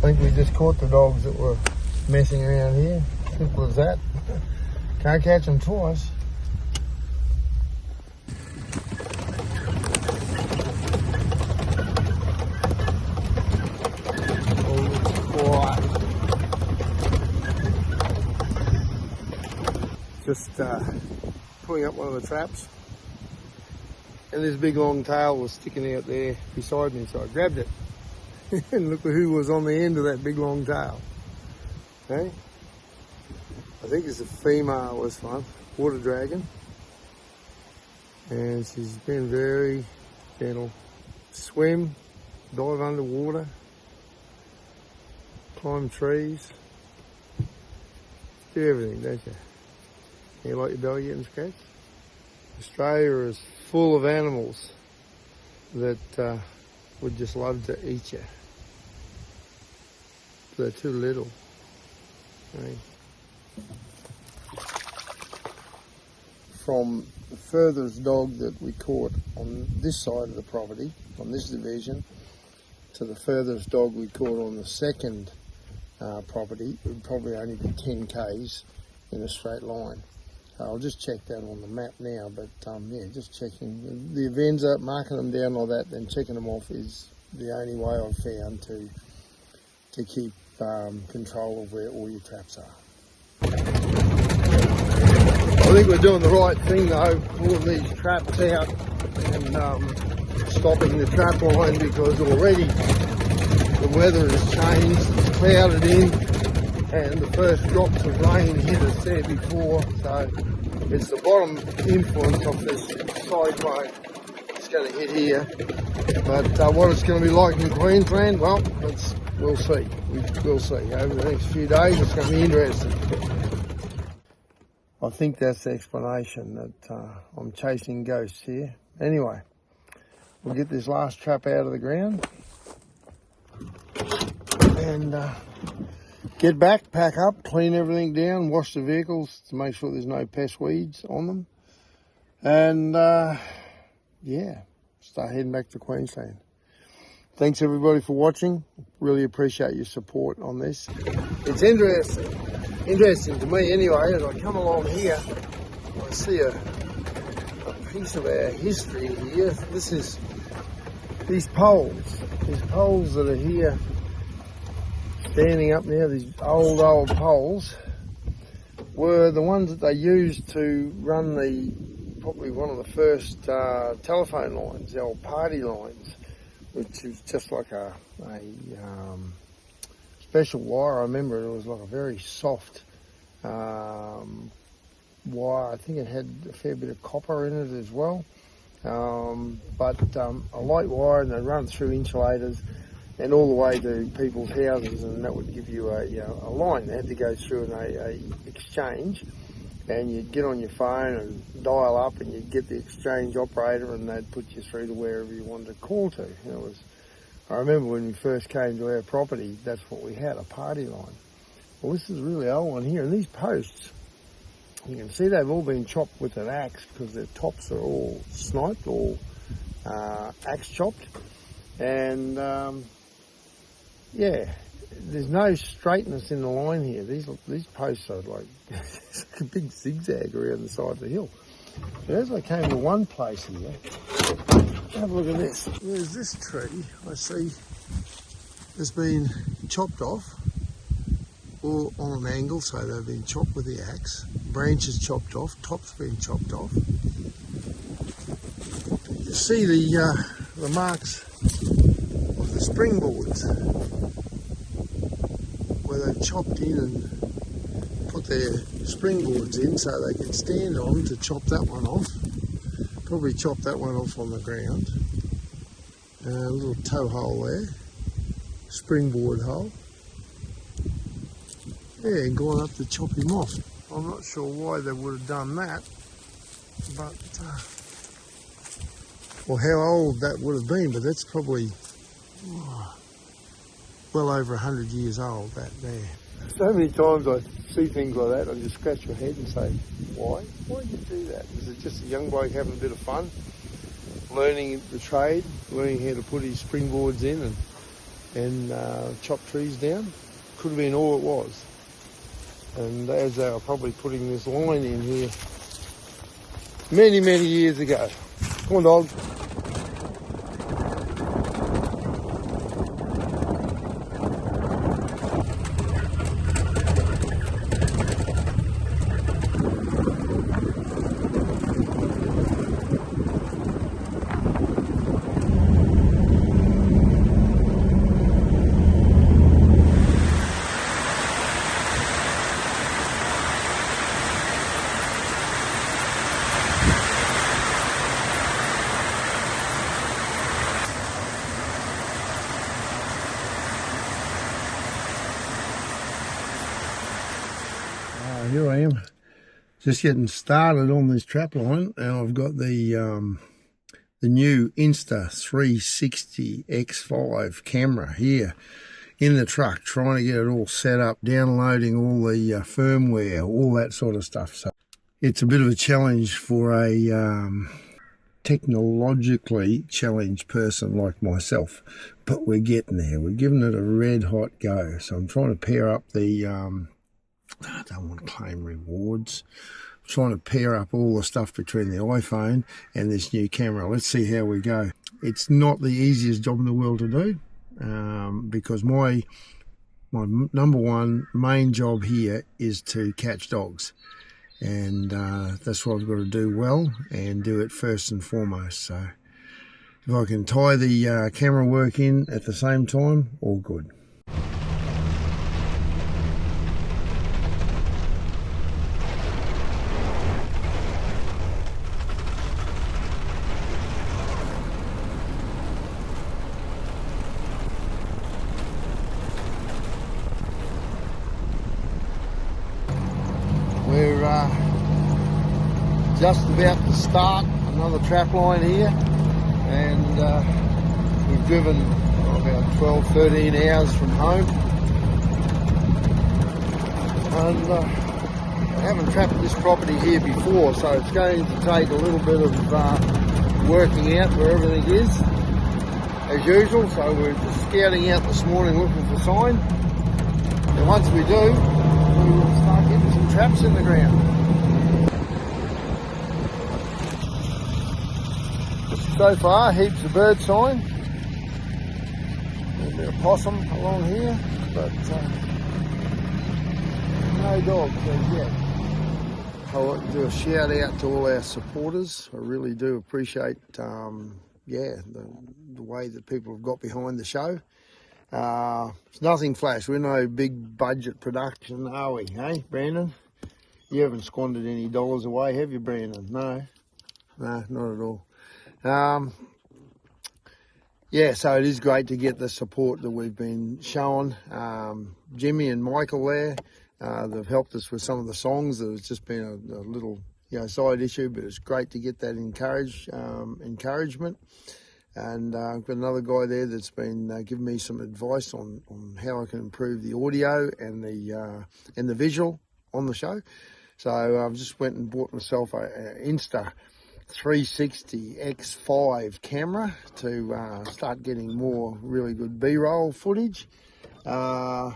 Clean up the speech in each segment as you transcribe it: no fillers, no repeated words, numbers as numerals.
think we just caught the dogs that were messing around here. Simple as that. Can't catch them twice. Just pulling up one of the traps, and this big long tail was sticking out there beside me, so I grabbed it. And look at who was on the end of that big long tail. Okay, I think it's a female, this one, water dragon, and she's been very gentle. Swim, dive underwater, climb trees, do everything, don't you? You like your belly getting scratched? Australia is full of animals that would just love to eat you. They're too little. Okay. From the furthest dog that we caught on this side of the property, on this division, to the furthest dog we caught on the second property, it would probably only be 10 k's in a straight line. I'll just check that on the map now, but yeah, just checking. The events up, marking them down like that, then checking them off is the only way I've found to keep control of where all your traps are. I think we're doing the right thing though, pulling these traps out and stopping the trap line, because already the weather has changed, it's clouded in, and the first drops of rain hit us there before, so it's the bottom influence of this cyclone that's going to hit here. But what it's going to be like in Queensland, well, we'll see. We'll see. Over the next few days, it's going to be interesting. I think that's the explanation that I'm chasing ghosts here. Anyway, we'll get this last trap out of the ground and get back, pack up, clean everything down, wash the vehicles to make sure there's no pest weeds on them, and yeah, start heading back to Queensland. Thanks everybody for watching. Really appreciate your support on this. It's interesting to me anyway, as I come along here, I see a piece of our history here. This is these poles that are here standing up now, these old poles, were the ones that they used to run probably one of the first telephone lines, the old party lines, which is just like a special wire. I remember it was like a very soft wire. I think it had a fair bit of copper in it as well, but a light wire, and they run through insulators and all the way to people's houses, and that would give you a line. They had to go through a exchange, and you'd get on your phone and dial up, and you'd get the exchange operator, and they'd put you through to wherever you wanted to call to. I remember when we first came to our property, that's what we had, a party line. Well, this is a really old one here, and these posts, you can see they've all been chopped with an axe, because their tops are all sniped, all axe chopped, and yeah, there's no straightness in the line here. These posts are like a big zigzag around the side of the hill. But as I came to one place here, have a look at this. There's this tree I see has been chopped off, all on an angle, so they've been chopped with the axe. Branches chopped off, tops been chopped off. You see the marks of the springboards, where they've chopped in and put their springboards in so they can stand on to chop that one off. Probably chop that one off on the ground. A little toe hole there, springboard hole. Yeah, and gone up to chop him off. I'm not sure why they would have done that, but or how old that would have been, but that's probably well over 100 years old, that there. So many times I see things like that, I just scratch my head and say, why? Why did you do that? Is it just a young bloke having a bit of fun, learning the trade, learning how to put his springboards in, and and chopped trees down. Could have been all it was. And as they were probably putting this line in here many, many years ago. Come on, dog. Here I am, just getting started on this trap line, and I've got the new Insta 360 X5 camera here in the truck, trying to get it all set up, downloading all the firmware, all that sort of stuff. So it's a bit of a challenge for a technologically challenged person like myself, but we're getting there. We're giving it a red hot go. So I'm trying to pair up the I don't want to claim rewards. I'm trying to pair up all the stuff between the iPhone and this new camera. Let's see how we go. It's not the easiest job in the world to do, because my number one main job here is to catch dogs, and that's what I've got to do well and do it first and foremost. So if I can tie the camera work in at the same time, all good. We're just about to start another trap line here, and we've driven about 12, 13 hours from home, and I haven't trapped this property here before, so it's going to take a little bit of working out where everything is as usual. So we're just scouting out this morning looking for sign, and once we do, we will start getting some traps in the ground. So far, heaps of bird sign. There's a bit of possum along here, but no dogs as yet. I want to do a shout out to all our supporters. I really do appreciate, the way that people have got behind the show. It's nothing flash. We're no big budget production, are we? Hey, Brandon? You haven't squandered any dollars away, have you, Brandon? No, not at all. Yeah, so it is great to get the support that we've been shown. Jimmy and Michael there, they've helped us with some of the songs. There's just been a little side issue, but it's great to get that encouragement. And I've got another guy there that's been giving me some advice on how I can improve the audio and the visual on the show. So I've just went and bought myself a Insta 360 X5 camera to start getting more really good B-roll footage of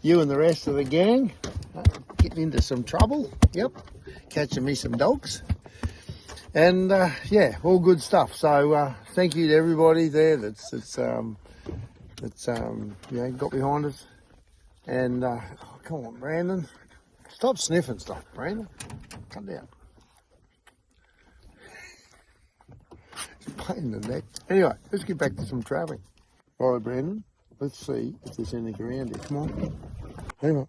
you and the rest of the gang getting into some trouble. Yep, catching me some dogs. And yeah, all good stuff. So thank you to everybody there that's got behind us. And come on, Brandon, stop sniffing stuff, Brandon. Come down. It's a pain in the neck. Anyway, let's get back to some trapping. All right, Brandon, let's see if there's anything around here. Come on. Hang on.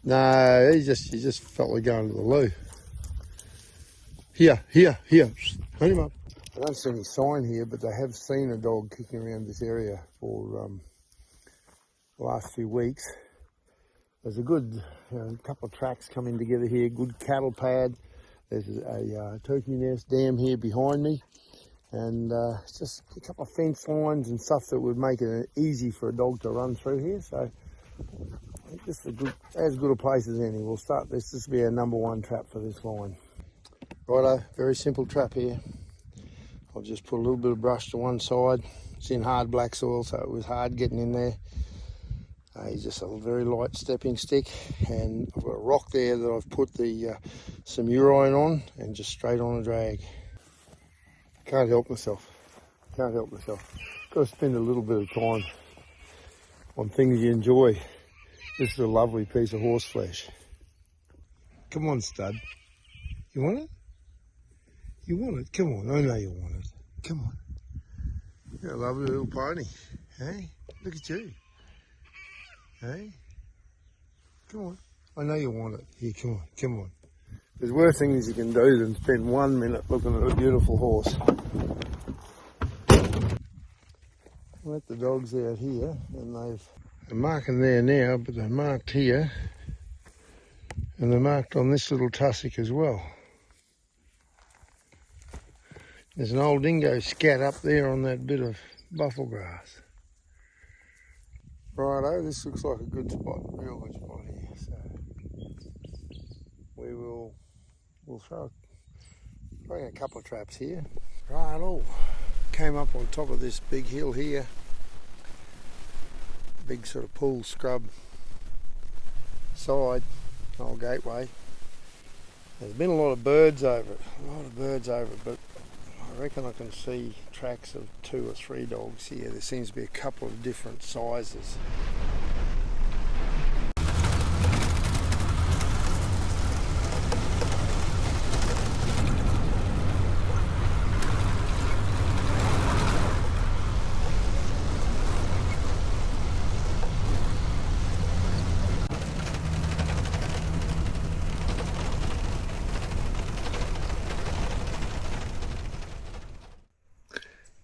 No, he just felt like going to the loo. Here. Hang him up. I don't see any sign here, but they have seen a dog kicking around this area for the last few weeks. There's a good couple of tracks coming together here, good cattle pad. There's a turkey nest dam here behind me, and just a couple of fence lines and stuff that would make it easy for a dog to run through here. So I think this is as good a place as any. We'll start this. This will be our number one trap for this line. Righto, very simple trap here. I'll just put a little bit of brush to one side. It's in hard black soil, so it was hard getting in there. He's just a very light stepping stick, and I've got a rock there that I've put the some urine on, and just straight on a drag. Can't help myself. Can't help myself. Got to spend a little bit of time on things you enjoy. This is a lovely piece of horse flesh. Come on, stud. You want it? You want it? Come on, I know you want it. Come on. You're a lovely little pony. Hey, look at you. Hey, come on. I know you want it. Here, come on, come on. There's worse things you can do than spend 1 minute looking at a beautiful horse. Let the dogs out here, and they're marking there now, but they're marked here, and they're marked on this little tussock as well. There's an old dingo scat up there on that bit of buffel grass. Righto, this looks like a good spot, real good spot here. So we'll throw bring a couple of traps here. Righto, came up on top of this big hill here, big sort of pool scrub side, old gateway. There's been a lot of birds over it, but I reckon I can see tracks of 2 or 3 dogs here. There seems to be a couple of different sizes.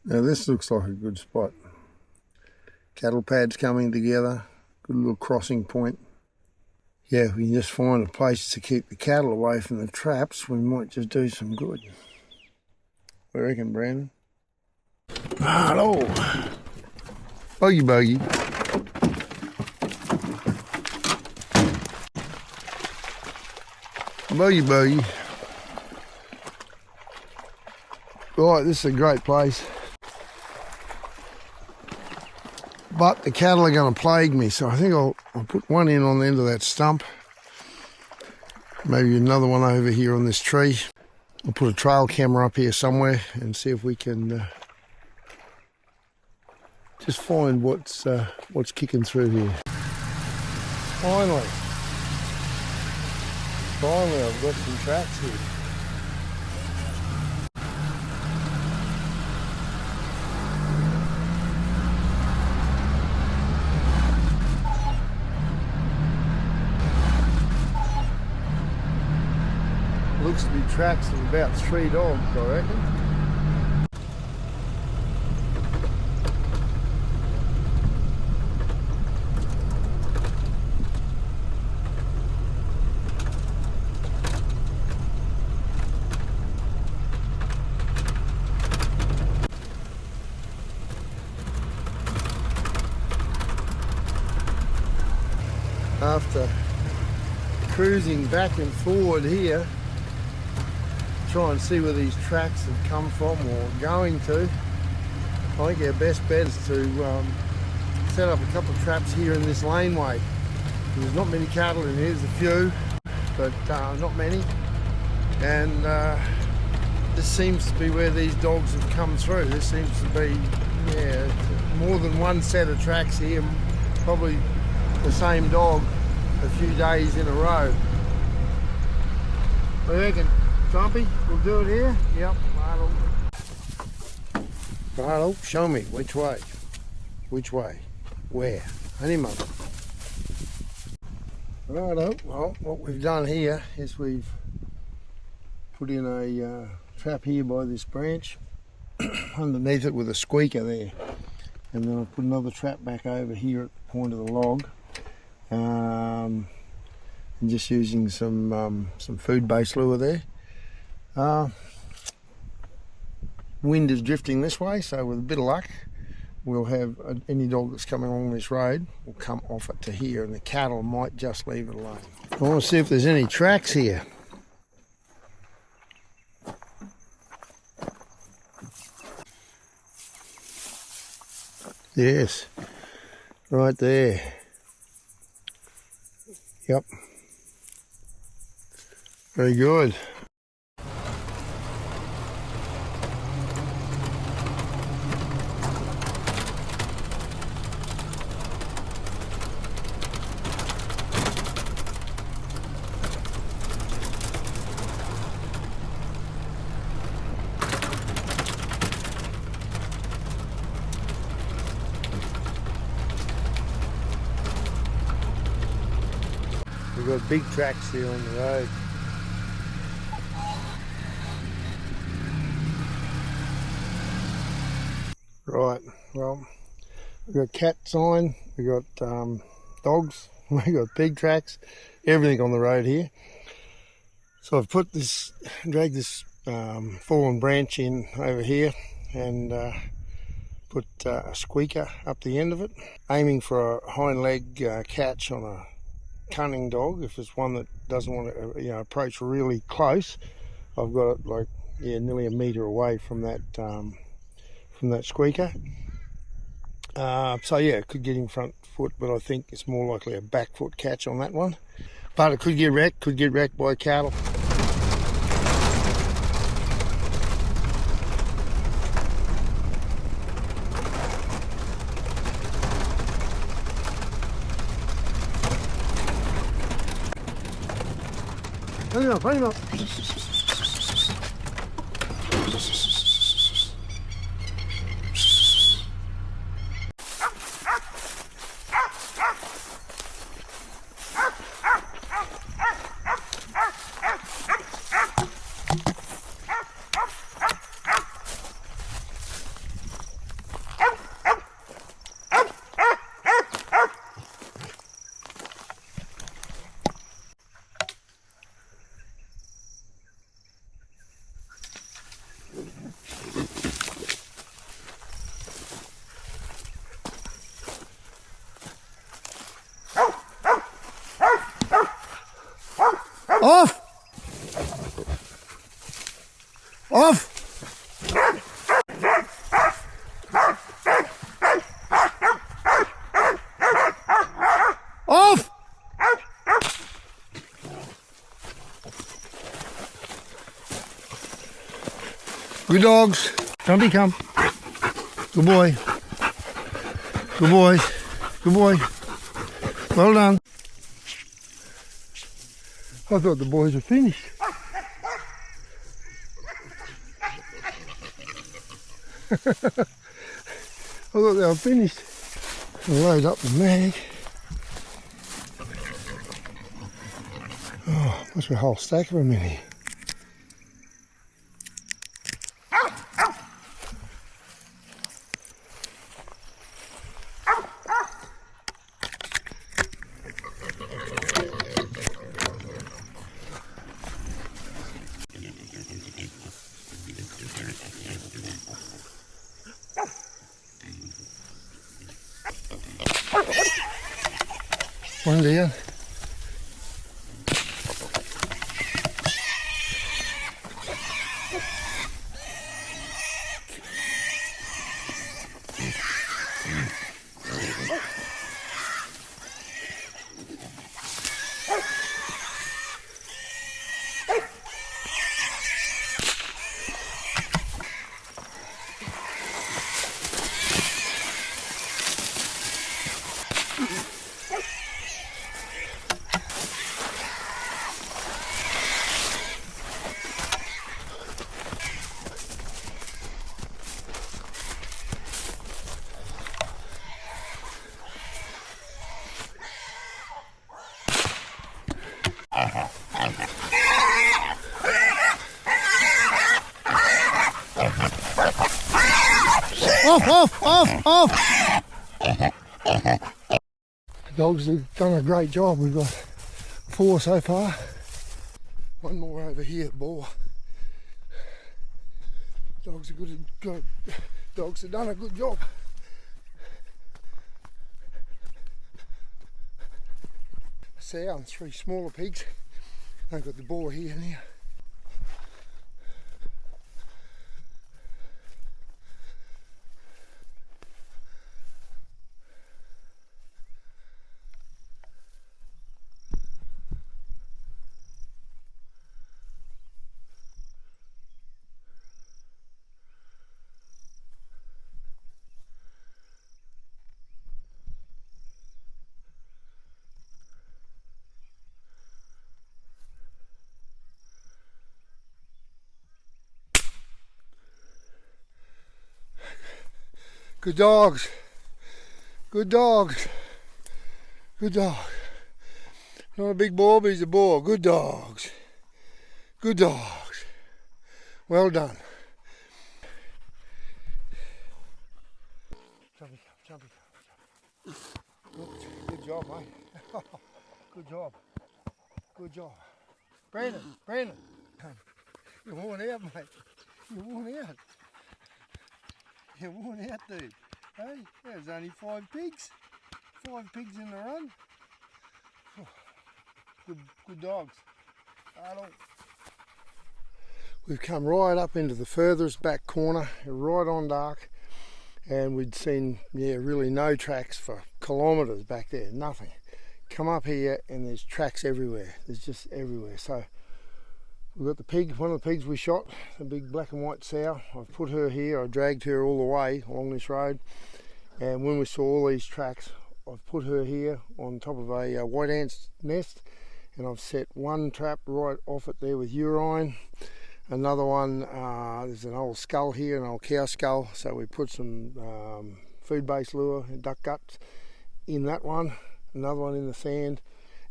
Now this looks like a good spot. Cattle pads coming together, good little crossing point. Yeah, if we can just find a place to keep the cattle away from the traps, we might just do some good. What do you reckon, Brandon? Hello! Bogey bogey. Bogey bogey. Right, this is a great place. But the cattle are going to plague me, so I think I'll put one in on the end of that stump. Maybe another one over here on this tree. I'll put a trail camera up here somewhere and see if we can just find what's kicking through here. Finally, I've got some tracks here. Looks to be tracks of about 3 dogs, I reckon. After cruising back and forward here, try and see where these tracks have come from or going to. I think our best bet is to set up a couple of traps here in this laneway. There's not many cattle in here, there's a few, but not many. And this seems to be where these dogs have come through. This seems to be, yeah, more than one set of tracks here, probably the same dog a few days in a row. What do you reckon? Trumpy, we'll do it here? Yep, righto, show me which way. Which way? Where? Any mother. Righto, well, what we've done here is we've put in a trap here by this branch, underneath it with a squeaker there. And then I'll put another trap back over here at the point of the log. And just using some food-based lure there. Wind is drifting this way, so with a bit of luck we'll have any dog that's coming along this road will come off it to here, and the cattle might just leave it alone. I want to see if there's any tracks here. Yes, right there. Yep, very good. We've got big tracks here on the road. Right, well, we've got cat sign, we've got dogs, we've got pig tracks, everything on the road here. So I've dragged this fallen branch in over here and put a squeaker up the end of it, aiming for a hind leg catch on a cunning dog. If it's one that doesn't want to approach really close, I've got it like nearly a metre away from that squeaker. So yeah, it could get in front foot, but I think it's more likely a back foot catch on that one. But it could get wrecked by cattle. Bring him up. Off! Off! Off! Good dogs. Trumpy, come. Good boy. Good boy. Good boy. Well done. I thought the boys were finished. I thought they were finished. I'll load up the mag. Oh, must be a whole stack of them in here. One down. Off! The dogs have done a great job. We've got 4 so far. One more over here at Boar. Dogs have done a good job. Sow and 3 smaller pigs. I've got the boar here now. Good dogs. Good dogs. Good dog. Not a big boar, but he's a boar. Good dogs. Good dogs. Well done. Jumpy, jumpy. Good job, mate. Good job. Good job. Brandon. You're worn out, mate. You're worn out. You're worn out, dude. Hey, there's only 5 pigs. 5 pigs in the run. Good dogs. We've come right up into the furthest back corner, right on dark, and we'd seen, really no tracks for kilometres back there, nothing. Come up here and there's tracks everywhere. There's just everywhere. So we've got the pig, one of the pigs we shot, a big black and white sow. I've put her here, I dragged her all the way along this road, and when we saw all these tracks, I've put her here on top of a white ant's nest, and I've set one trap right off it there with urine. Another one, there's an old skull here, an old cow skull, so we put some food-based lure and duck guts in that one. Another one in the sand,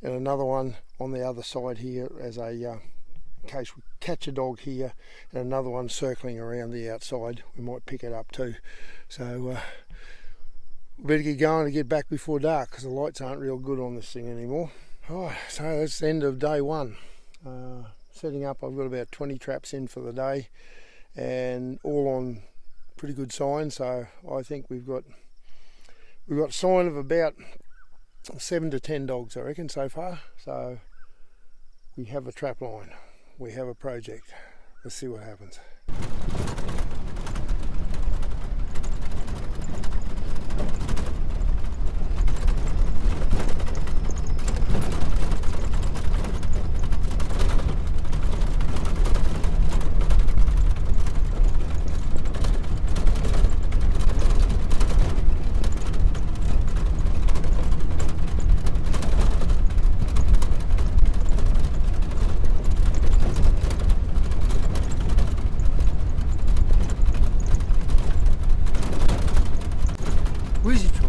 and another one on the other side here as a in case we catch a dog here, and another one circling around the outside. We might pick it up too. So we better get going to get back before dark because the lights aren't real good on this thing anymore. Alright, so that's the end of day one. Setting up, I've got about 20 traps in for the day, and all on pretty good sign. So I think we've got sign of about 7 to 10 dogs, I reckon, so far. So we have a trap line, we have a project. Let's see what happens. Where's he?